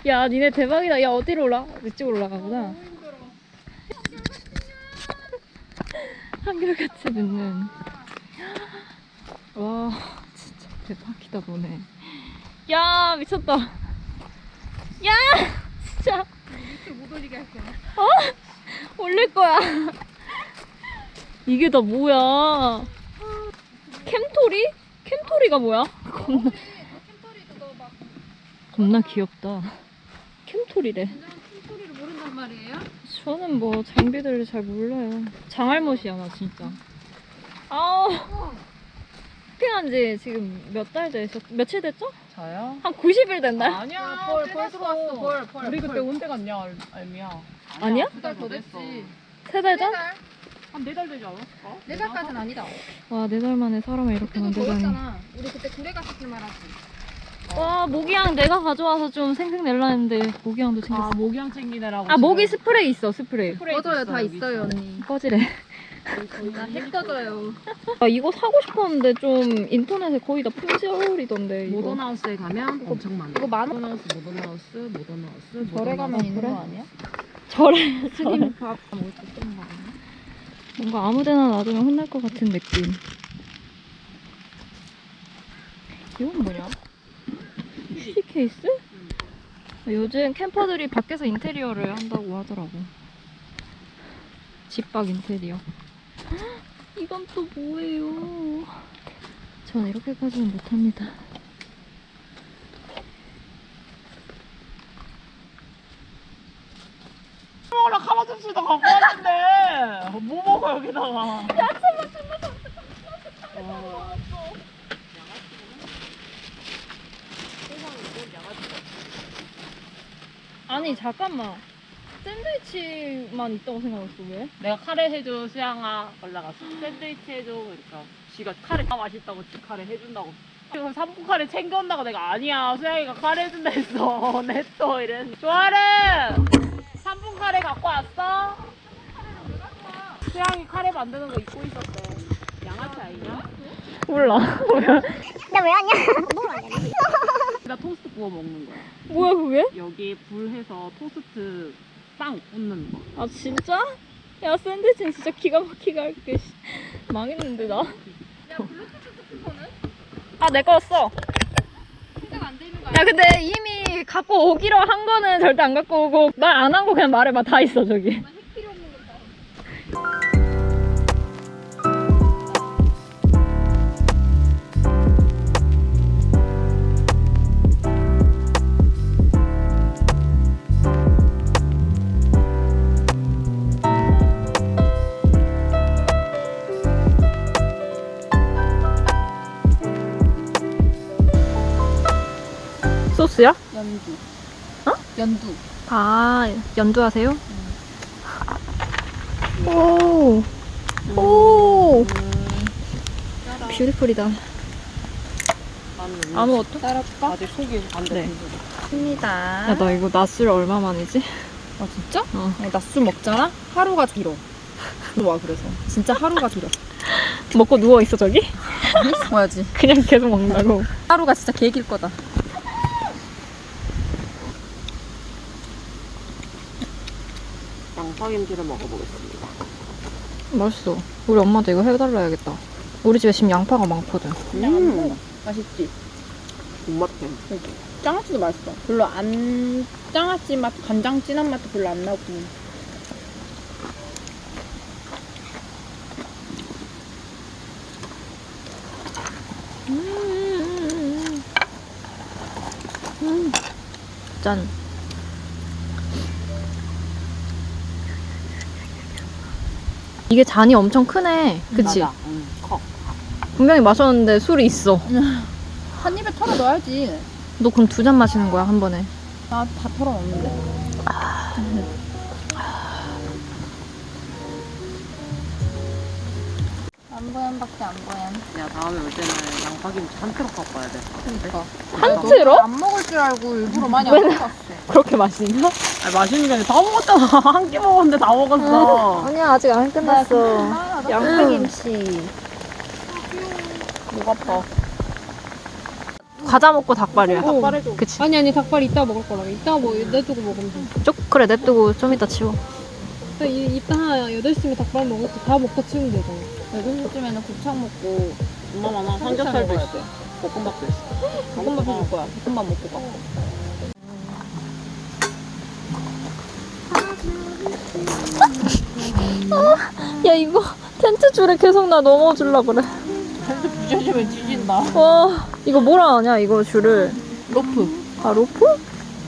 야, 니네 대박이다. 야, 어디로 올라? 이쪽 올라가구나. 한결같이 듣는. 와, 진짜 대박이다, 너네. 야, 미쳤다. 야, 진짜. 밑으로 못 올리게 할 거야. 어? 올릴 거야. 이게 다 뭐야? 캠토리? 캠토리가 뭐야? 겁나, 캠토리도 막 겁나 귀엽다. 캠토리래. 진정한 캠토리를 모른단 말이에요? 저는 뭐 장비들을 잘 몰라요. 장알못이야, 나 진짜. 아우. 캠핑한 지 지금 몇 달 되셨, 며칠 됐죠? 저요? 한 90일 됐나요? 아니야. 벌 들어왔어. 벌. 우리 그때 언제 갔냐, 알미야. 아니야? 2달 더 됐지. 3달 전? 4달? 한 4달 되지 않았어? 4달까지는 아니다. 와, 4달 만에 사람을 이렇게 그때도 만들다니. 더웠잖아. 우리 그때 구례 갔을 때 말하지. 와, 모기향 내가 가져와서 좀 생색낼라 했는데 모기향도 챙겼어. 아, 모기향 챙기느라고. 아, 모기 스프레이 있어, 스프레이. 꺼져요. 다 있어요, 언니. 꺼지래. 나핵 꺼져요. 아, 이거 사고 싶었는데 좀 인터넷에 거의 다 품절이던데. 이거. 모던하우스에 가면 엄청 많아. 이거 만 모던하우스. 절에 가면 있는 그래? 거 아니야? 절에 스님 밥 먹을 때 쓰는 거 아니야? 뭔가 아무데나 놔두면 혼날 것 같은 느낌. 이건 뭐냐? 휴지 케이스? 요즘 캠퍼들이 밖에서 인테리어를 한다고 하더라고. 집 밖 인테리어. 이건 또 뭐예요? 전 이렇게까지는 못합니다. 나 가마접시도 갖고 왔는데 뭐 먹어 여기다가. 아니, 잠깐만. 샌드위치만 있다고 생각했어, 왜? 내가 카레 해줘 수양아 올라갔어. 샌드위치 해줘. 그러니까 지가 카레 다 맛있다고 지 카레 해준다고. 그래서 3분 카레 챙겨온다고 내가 아니야 수양이가 카레 해준다 했어. 냈어 이랬. 조아르 3분 카레 갖고 왔어? 수양이 카레 만드는 거 잊고 있었대. 양아치 아니냐? 몰라. 나 토스트 구워 먹는 거야. 뭐야, 그게? 여기 불 해서 토스트 빵 굽는 거. 아, 진짜? 야, 샌드위치는 진짜 기가 막히게 할게. 씨. 망했는데, 나? 야, 블루투스 스피커는? 아, 내 거였어. 생각 안 되는 거 야, 아니야? 근데 이미 갖고 오기로 한 거는 절대 안 갖고 오고, 말 안 한 거 그냥 말해봐. 다 있어, 저기. 핵 필요 없는 거 다. 소스야? 연두. 어? 연두. 아, 연두하세요? 오. 오. 뷰티풀이다. 나는 아무것도? 따라줄까? 아직 속이 안 네. 돼. 입니다. 야, 나 이거 낮술 얼마 만이지? 아, 진짜? 어. 낮술 먹잖아? 하루가 길어. 좋아, 그래서. 진짜 하루가 길어. 먹고 누워있어, 저기? 아니? 뭐야지. 그냥 계속 먹는다고. 하루가 진짜 개길 거다. 양파김치를 먹어보겠습니다. 맛있어. 우리 엄마도 이거 해달라 해야겠다. 우리 집에 지금 양파가 많거든. 맛있지? 군맛템. 장아찌도 맛있어. 별로 안, 장아찌 맛, 간장 진한 맛도 별로 안 나고. 짠. 이게 잔이 엄청 크네. 그치? 맞아. 커. 분명히 마셨는데 술이 있어. 한 입에 털어 넣어야지. 너 그럼 2잔 마시는 거야, 한 번에? 나 다 털어 넣는데. 안 보얀밖에 안 보얀. 야 다음에 올 때는 양파김치 한 트럭 갖고 와야 돼. 그러니까. 한 트럭? 안 먹을 줄 알고 일부러 많이 안 먹었어. 그렇게 맛있나? 아니, 맛있는 게 아니라 다 먹었잖아. 한 끼 먹었는데 다 먹었어. 아니야, 아직 안 끝났어. 양파김치. 목 아파. 과자 먹고 닭발이야. 닭발 해줘. 그치? 아니 닭발 이따 먹을 거라고. 이따 내두고 먹으면 돼. 그래 냅두고 좀 이따 치워. 이따 8시면 닭발 먹을 때 다 먹고 치우면 되잖아. 8시쯤에는 곱창 먹고 엄마 많아 삼겹살도 있어. 볶음밥도 있어. 볶음밥 해줄 거야. 볶음밥 먹고 가. 야 이거 텐트 줄에 계속 나 넘어질라 그래. 텐트 부셔지면 뒤진다. 와 이거 뭐라 하냐 이거 줄을. 로프. 아 로프?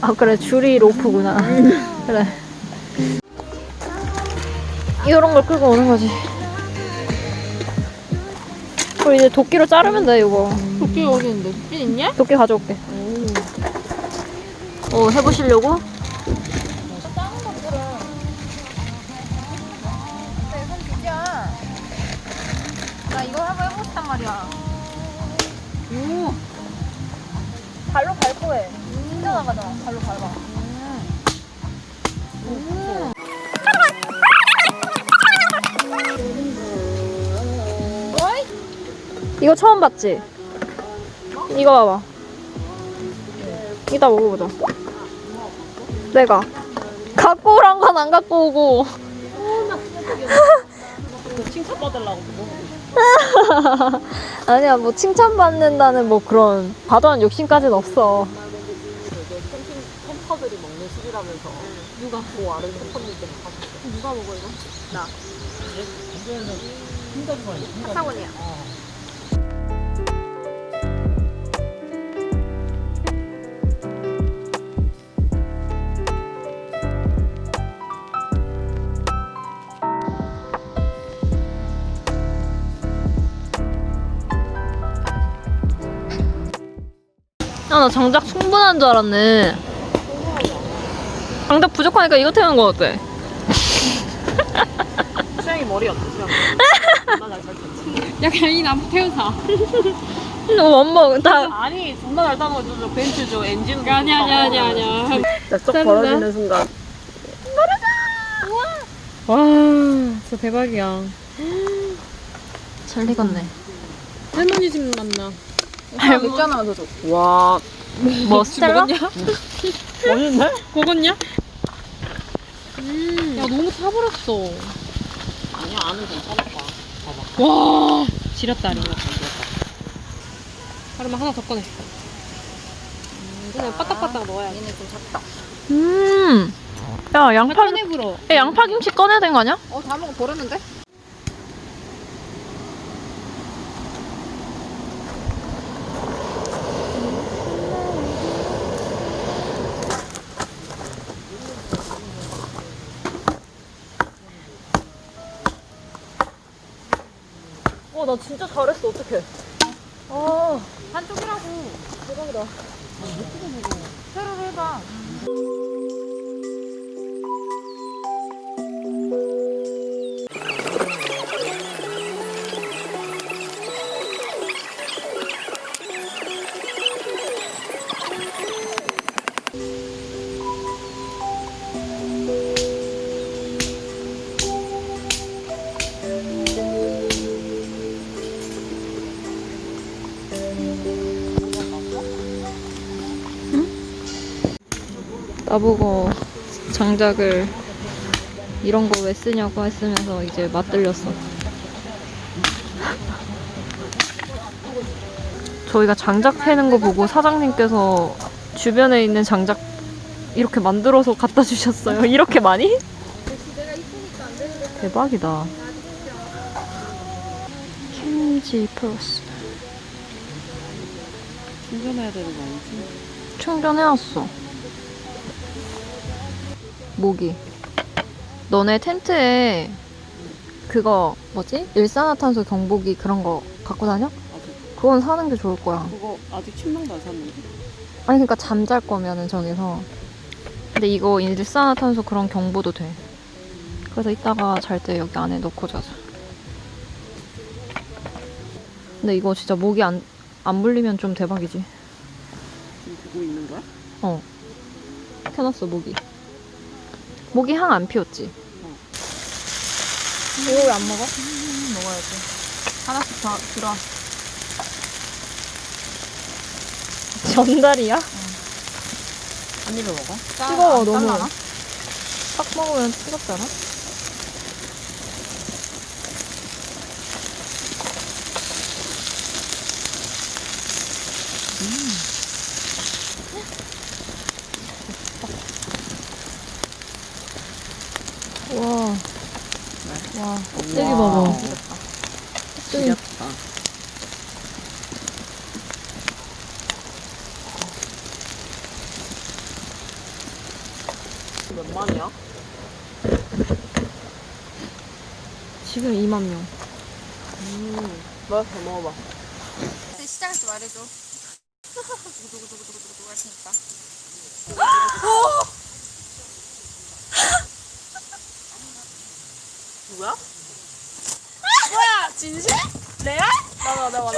아 그래 줄이 로프구나. 그래. 이런 걸 끌고 오는 거지. 그리고 이제 도끼로 자르면 돼 이거. 도끼 어디 있는데? 도끼 있냐? 도끼 가져올게. 해보시려고? 나 이거 한번 해보고 싶단 말이야. 발로 밟고 해. 진짜 나가잖아. 발로 밟아. 이거 처음 봤지? 이거 봐봐. 이따 먹어보자. 내가 갖고 오란 건 안 갖고 오고. 칭찬받으려고 아니야 뭐 칭찬받는다는 뭐 그런 과도한 욕심까지는 없어. 캠퍼들이 먹는 술이라면서. 누가? 뭐 아는 캠퍼님들 누가 먹어 이거? 나. 사원이야. 아, 나 장작 충분한 줄 알았네. 장작 부족하니까 이거 태우는 거 어때? 수영이 머리 어때? 수영이. 나잘 탔지. 야 그냥 이 나무 태우자. 엄마 다 아니 존나 잘 타는 거죠. 저 벤츠 저 엔진. 아니야. 쏙 벌어지는 순간. 와 진짜 대박이야. 잘 익었네. 할머니 집 만나. 맥주 하나만 더 줘. 와. 뭐 스텔라? 멋있네? 먹었냐? 야 너무 타버렸어. 아니야 안은 괜찮았다. 봐봐. 와 지렸다리. 그러면 하나 더 꺼내. 그냥 빠딱빠딱 넣어야 돼. 얘네 좀 작다. 야 양파 꺼내 불어. 야, 양파김치 꺼내야 되는 거 아니야? 다 먹어 버렸는데? 나 진짜 잘했어. 어떡해. 한쪽이라고. 대박이다. 새로 해봐. 나보고 장작을 이런 거 왜 쓰냐고 했으면서 이제 맛들렸어. 저희가 장작 패는 거 보고 사장님께서 주변에 있는 장작 이렇게 만들어서 갖다 주셨어요. 이렇게 많이? 대박이다. 캠지 플러스. 충전해야 되는 거 아니지? 충전해놨어. 모기. 너네 텐트에 그거 뭐지? 일산화탄소 경보기 그런 거 갖고 다녀? 그건 사는 게 좋을 거야. 그거 아직 침낭도 안 샀는데. 아니 그러니까 잠잘 거면은 저기서. 근데 이거 일산화탄소 그런 경보도 돼. 그래서 이따가 잘 때 여기 안에 넣고 자자. 근데 이거 진짜 모기 안 물리면 좀 대박이지. 지금 그거 있는 거야? 어. 켜놨어 모기. 모기 향 안 피웠지? 이거 왜 안 먹어? 먹어야지. 하나씩 다 들어. 전달이야? 한 입에 먹어? 뜨거워, 너무. 딱 먹으면 뜨겁잖아? 와. 와, 껍데기 봐봐. 껍데기. 지렸다. 몇 만이야? 지금 2만 명. 맛있어, 먹어봐. 시장에서 말해줘. 두구두구두구두구두구 할 테니까. 누구야? 뭐야, 진실? 레알? 나와.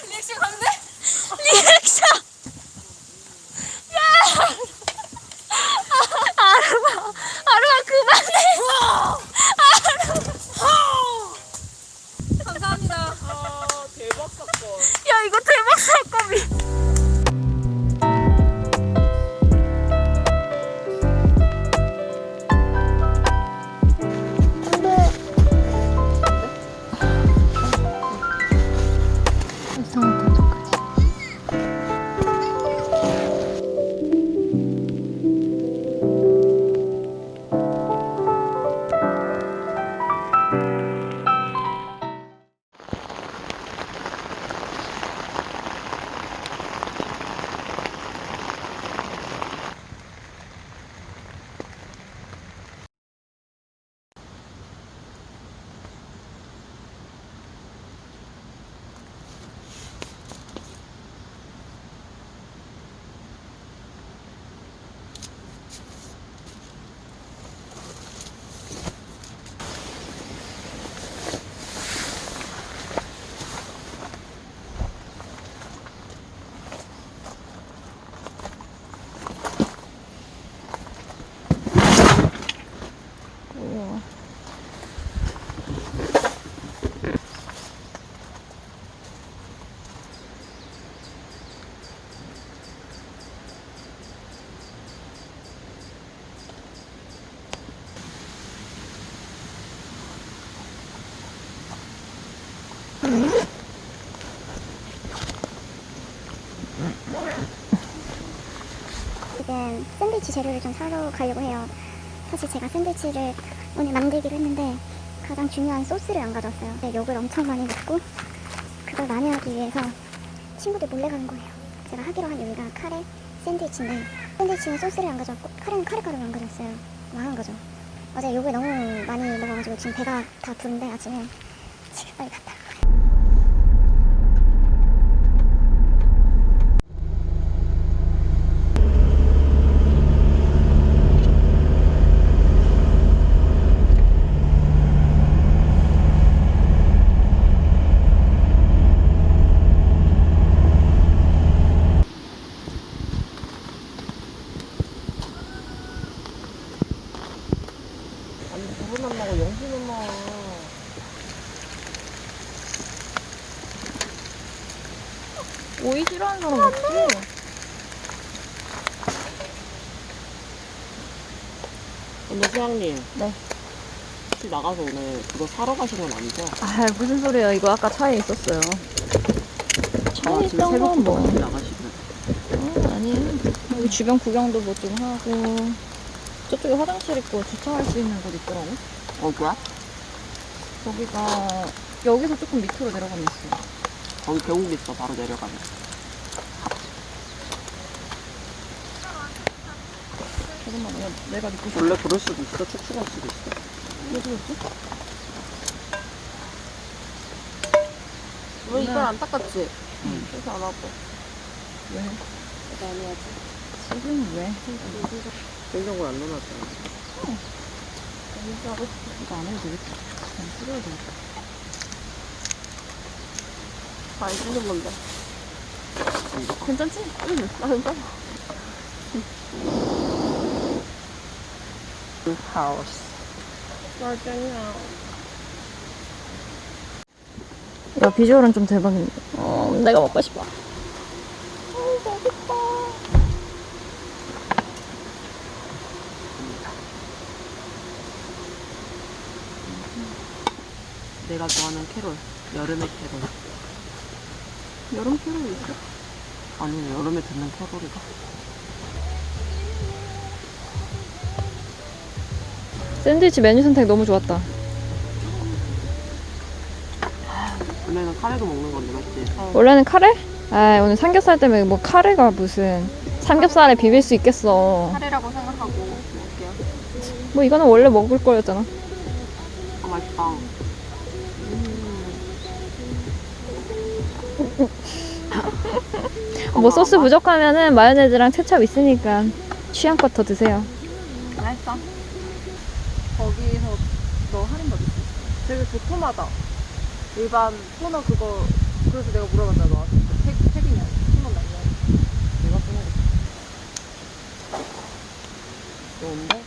리액션 간대? 리액션! 아루마 그만해! 감사합니다. 아, 대박 사건. 야, 이거 대박 사건이. 이상한 감정까지. 우와. 지금 샌드위치 재료를 좀 사러 가려고 해요. 사실 제가 샌드위치를 오늘 만들기로 했는데 가장 중요한 소스를 안 가져왔어요. 네, 욕을 엄청 많이 먹고 그걸 만회하기 위해서 친구들 몰래 가는 거예요. 제가 하기로 한 요리가 카레, 샌드위치인데 샌드위치는 소스를 안 가져왔고 카레는 카레가루를 안 가져왔어요. 망한 거죠. 어제 욕을 너무 많이 먹어가지고 지금 배가 다 부른데 아침에 지금 빨리 갔다 올 거예요. 아니, 불은 안 나고 영수는 나와. 오이 싫어하는 사람 없지? 근데 수양님. 네. 혹시 나가서 오늘 그거 사러 가신 건 아니죠? 아, 무슨 소리야. 이거 아까 차에 있었어요. 차에 지금 있던 건 새벽부터 뭐. 같이 나가시네. 아니에요. 여기 주변 구경도 뭐 좀 하고. 저쪽에 화장실 있고 주차할 수 있는 곳 있더라고. 어디야? 거기가 여기서 조금 밑으로 내려가면 있어. 거기 계곡 있어, 바로 내려가면. 잠깐만, 내가 믿고 싶어. 원래 그럴 수도 있어, 축축할 수도 있어. 왜 그러지? 왜 이걸 안 닦았지? 응. 그래서 안 하고. 왜? 내가 안 해야지. 지금 왜? 냉장고에 안 넣어놨잖아. 여기서 하고 싶어. 이거 안 해도 되겠다. 그냥 뿌려도 되겠다. 안 쓰는 건데. 괜찮지? 응. 아, 괜찮아. 하우스. 맞아요. 야, 비주얼은 좀 대박인데. 내가 먹고 싶어. 내가 좋아하는 캐롤. 여름의 캐롤. 여름 캐롤 있어? 아니, 여름에 듣는 캐롤이다. 샌드위치 메뉴 선택 너무 좋았다. 원래는 카레도 먹는 건데, 맞지? 원래는 카레? 아 오늘 삼겹살 때문에 뭐 카레가 무슨 삼겹살에 비빌 수 있겠어. 카레라고 생각하고 먹을게요. 뭐 이거는 원래 먹을 거였잖아. 아, 맛있다. 뭐 소스 부족하면은 마요네즈랑 케첩 있으니까 취향껏 더 드세요. 맛있어. 거기서 너 할인받 있어. 되게 도톰하다. 일반 토너 그거, 그래서 내가 물어봤다, 너한테. 팩이냐? 토너 맞냐? 내가 써야겠다. 좋은데?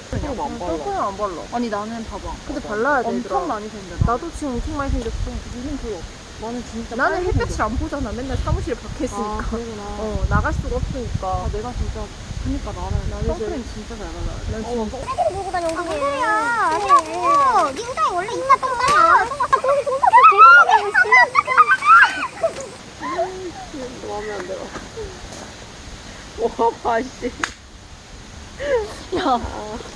토너 안 발라. 토너 안 발라. 아니 나는 봐봐. 근데 발라야 돼, 엄청 얘들아. 많이 생겼나? 나도 지금 엄청 많이 생겼어. 무슨 그거. 나는 진짜 나는 빨리 햇볕을 생겼어. 안 보잖아. 맨날 사무실에 박혀 있으니까. 아, 그러구나. 나갈 수가 없으니까. 아, 내가 진짜. 그니까 나는 선크림 진짜 잘 발라. 난 지금 애들이 보고 다녀. 무슨 소리야? 아니라고. 네 의사에 원래 있나 똥이야. 거기 동사서 마음에 안 들어. 와, 맛있지. 야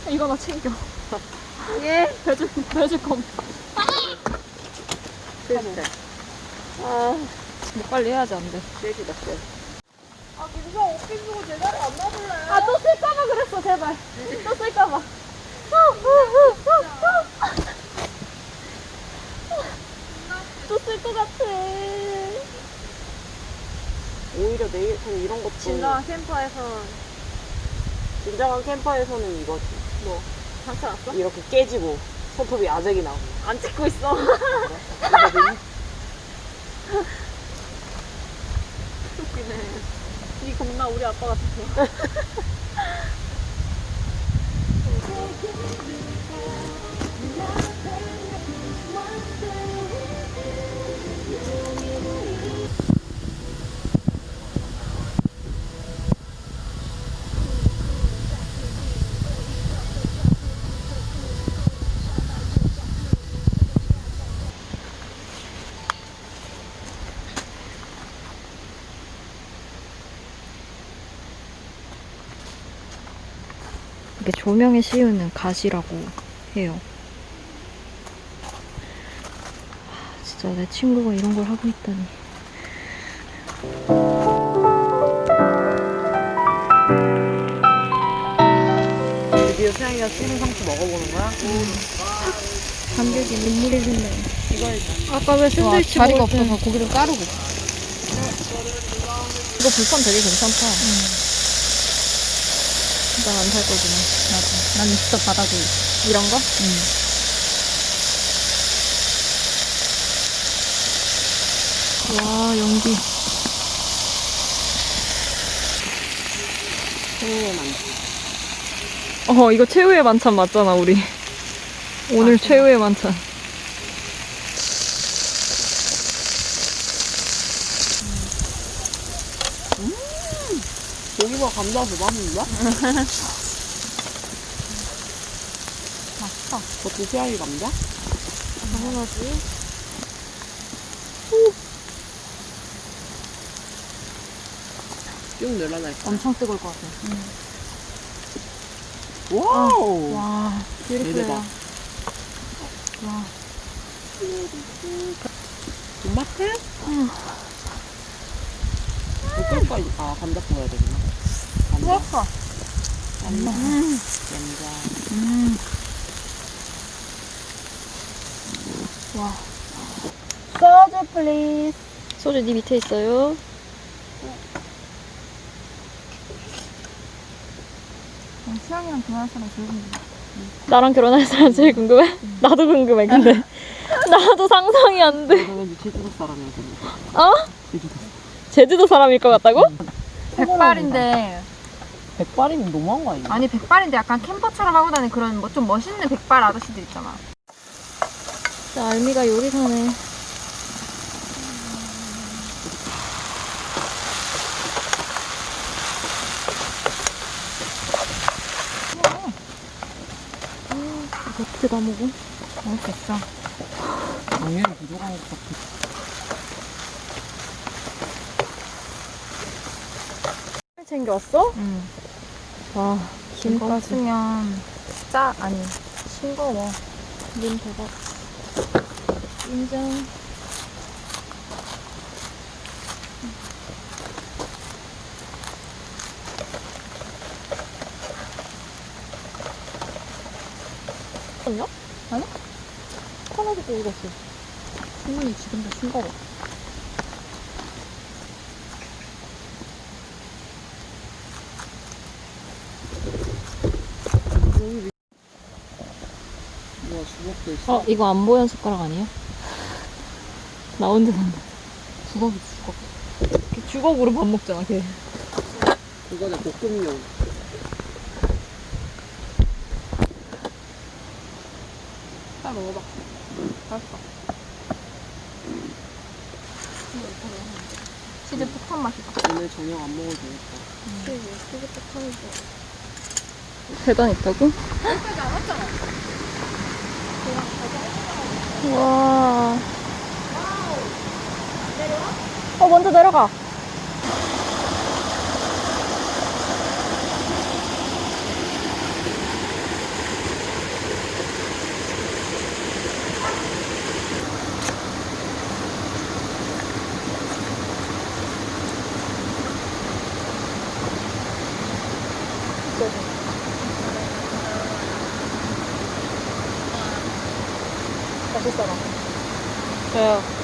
이거 나 챙겨. 예? 배줄 겁. 그래. 아, 뭐 빨리 해야지 안 돼. 쉐이크다, 쉐이크. 아 또 쓸까봐 그랬어 제발. 또 쓸까봐. 또 쓸 것 같아. 오히려 내일 이런 것도. 진정한 캠퍼에서 진정한 캠퍼에서는 이거지. 뭐 상처 났어? 이렇게 깨지고, 손톱이 아작이 나고. 안 찍고 있어. 이거거든. 웃기네. 이 겁나 우리 아빠 같아. 이게 조명에 씌우는 가시라고 해요. 진짜 내 친구가 이런 걸 하고 있다니. 드디어 수영이가 찌는 상추 먹어보는 거야? 감격이 눈물이 흘러요. 아까 왜 샌드위치 자리가 먹을 때 없어서 고기를 자르고. 이거 불판 되게 괜찮다. 난 안 살 거구나. 맞아. 난 진짜 바닥에 이런 거? 와 연기. 최후의 만찬. 이거 최후의 만찬 맞잖아 우리. 오늘 최후의 만찬. 고기가 감자도 맛있는데? 맛있다. 그것도 수양이 감자? 당연하지. 쭉 늘어날 거야. 엄청 뜨거울 것 같아. 와우! 와, 대박. 와. 존맛해? 볶을까지, 감자 뽑아야 되구나. 감자. 뜨겁어. 감자. 와. 소주 플리즈. 소주 네 밑에 있어요. 수영이랑 결혼할 사람 제일 궁금해. 나랑 결혼할 사람 제일 궁금해? 나도 궁금해, 근데. 나도 상상이 안 돼. 내가 왠지 제주도 사람이야, 되니까. 어? 제주도. 제주도 사람일 것 같다고? 백발인데 백발이면 너무한 거 아니야? 아니 백발인데 약간 캠퍼처럼 하고 다니는 그런 뭐 좀 멋있는 백발 아저씨들 있잖아. 진짜 알미가 요리사네. 어떻게 다 먹어? 맛있겠다. 당연히 부족한 것 같아. 챙겨왔어? 응. 와, 김 쓰면 아니, 싱거워. 님 대박. 인정. 아니야? 아니? 하나도 못 익었어. 충분히 지금 다 싱거워. 우와, 주먹도 있어. 이거 안 보여 숟가락 아니에요? 나 혼자 산다. 주먹이 주먹. 걔 주걱으로 밥 먹잖아, 걔. 이거는 볶음용. 잘 먹어봐. 맛있어. 치즈 폭탄 맛이다. 오늘 저녁 안 먹어도 되겠다. 치즈 폭탄이죠. 계단 있다고? 여기까지 안 왔잖아. 와. 먼저 내려가. 맛있어. 저요.